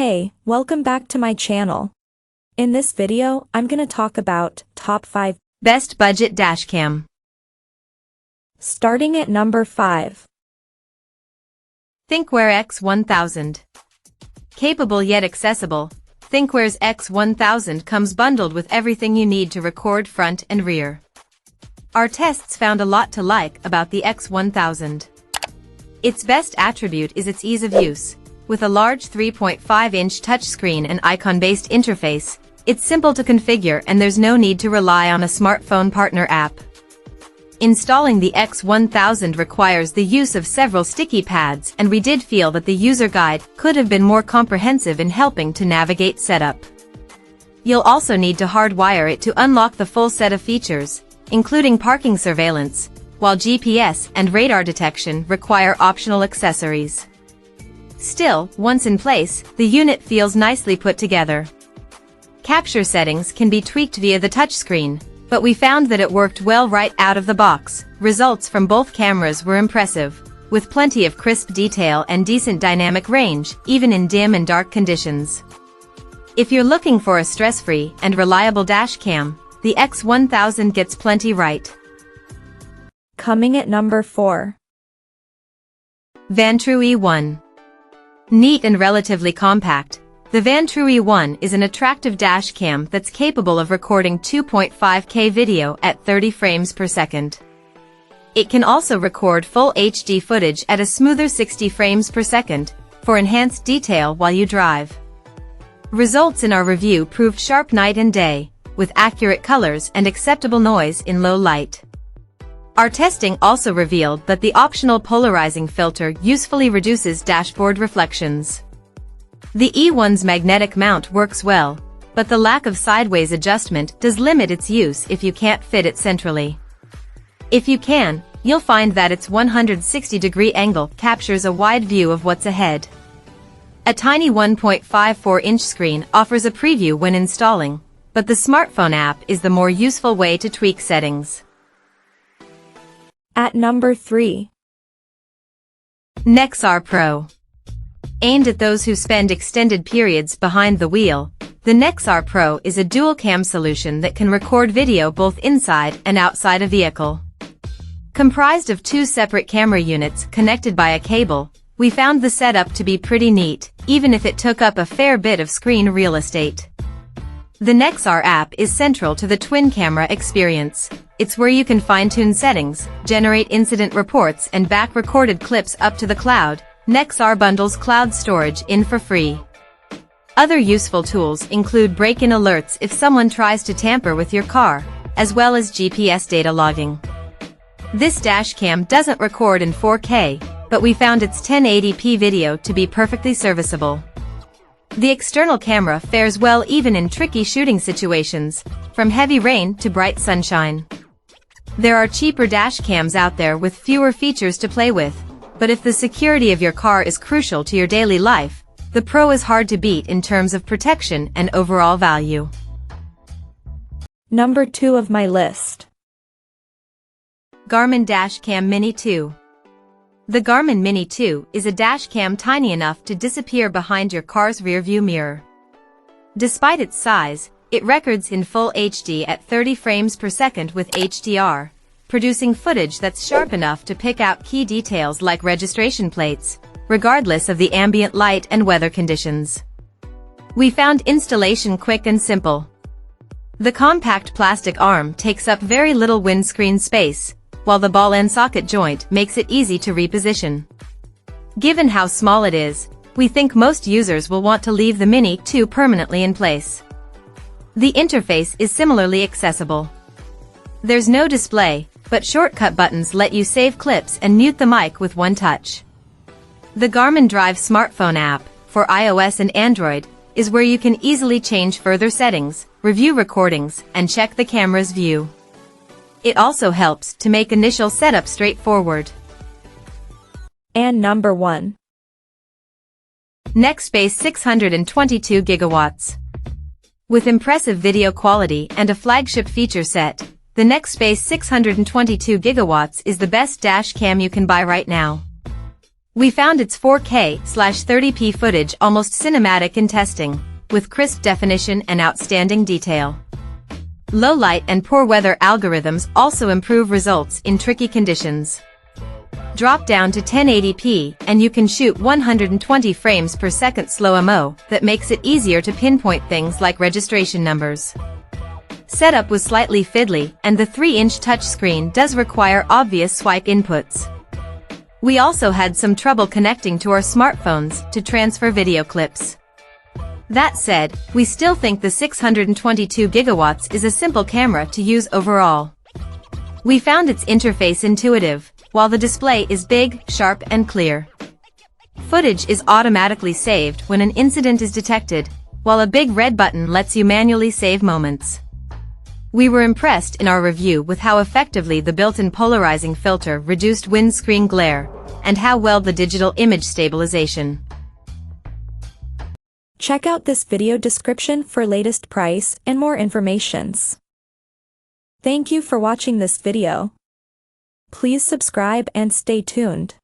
Hey, welcome back to my channel. In this video, I'm gonna talk about top 5 best budget dashcam. Starting at number 5. Thinkware X1000. Capable yet accessible, Thinkware's X1000 comes bundled with everything you need to record front and rear. Our tests found a lot to like about the X1000. Its best attribute is its ease of use. With a large 3.5-inch touchscreen and icon-based interface, it's simple to configure and there's no need to rely on a smartphone partner app. Installing the X1000 requires the use of several sticky pads, and we did feel that the user guide could have been more comprehensive in helping to navigate setup. You'll also need to hardwire it to unlock the full set of features, including parking surveillance, while GPS and radar detection require optional accessories. Still, once in place, the unit feels nicely put together. Capture settings can be tweaked via the touchscreen, but we found that it worked well right out of the box. Results from both cameras were impressive, with plenty of crisp detail and decent dynamic range, even in dim and dark conditions. If you're looking for a stress-free and reliable dashcam, the X1000 gets plenty right. Coming at number 4. Vantrue E1. Neat and relatively compact, the Vantrue E1 is an attractive dashcam that's capable of recording 2.5K video at 30 frames per second. It can also record full HD footage at a smoother 60 frames per second, for enhanced detail while you drive. Results in our review proved sharp night and day, with accurate colors and acceptable noise in low light. Our testing also revealed that the optional polarizing filter usefully reduces dashboard reflections. The E1's magnetic mount works well, but the lack of sideways adjustment does limit its use if you can't fit it centrally. If you can, you'll find that its 160-degree angle captures a wide view of what's ahead. A tiny 1.54-inch screen offers a preview when installing, but the smartphone app is the more useful way to tweak settings. At number 3. Nexar Pro. Aimed at those who spend extended periods behind the wheel, the Nexar Pro is a dual-cam solution that can record video both inside and outside a vehicle. Comprised of 2 separate camera units connected by a cable, we found the setup to be pretty neat, even if it took up a fair bit of screen real estate. The Nexar app is central to the twin-camera experience. It's where you can fine-tune settings, generate incident reports and back recorded clips up to the cloud. Nexar bundles cloud storage in for free. Other useful tools include break-in alerts if someone tries to tamper with your car, as well as GPS data logging. This dashcam doesn't record in 4K, but we found its 1080p video to be perfectly serviceable. The external camera fares well even in tricky shooting situations, from heavy rain to bright sunshine. There are cheaper dashcams out there with fewer features to play with, but if the security of your car is crucial to your daily life, the Pro is hard to beat in terms of protection and overall value. Number 2 of my list. Garmin Dashcam Mini 2. The Garmin Mini 2 is a dashcam tiny enough to disappear behind your car's rearview mirror. Despite its size, it records in full HD at 30 frames per second with HDR, producing footage that's sharp enough to pick out key details like registration plates, regardless of the ambient light and weather conditions. We found installation quick and simple. The compact plastic arm takes up very little windscreen space, while the ball and socket joint makes it easy to reposition. Given how small it is, we think most users will want to leave the Mini 2 permanently in place. The interface is similarly accessible. There's no display, but shortcut buttons let you save clips and mute the mic with one touch. The Garmin Drive smartphone app, for iOS and Android, is where you can easily change further settings, review recordings, and check the camera's view. It also helps to make initial setup straightforward. And number 1. Nextbase 622 gigawatts. With impressive video quality and a flagship feature set, the Nextbase 622 gigawatts is the best dashcam you can buy right now. We found its 4K/30p footage almost cinematic in testing, with crisp definition and outstanding detail. Low light and poor weather algorithms also improve results in tricky conditions. Drop down to 1080p and you can shoot 120 frames per second slow-mo that makes it easier to pinpoint things like registration numbers. Setup was slightly fiddly and the 3-inch touchscreen does require obvious swipe inputs. We also had some trouble connecting to our smartphones to transfer video clips. That said, we still think the 622 gigawatts is a simple camera to use overall. We found its interface intuitive, while the display is big, sharp and clear. Footage is automatically saved when an incident is detected, while a big red button lets you manually save moments. We were impressed in our review with how effectively the built-in polarizing filter reduced windscreen glare, and how well the digital image stabilization. Check out this video description for latest price and more informations. Thank you for watching this video. Please subscribe and stay tuned.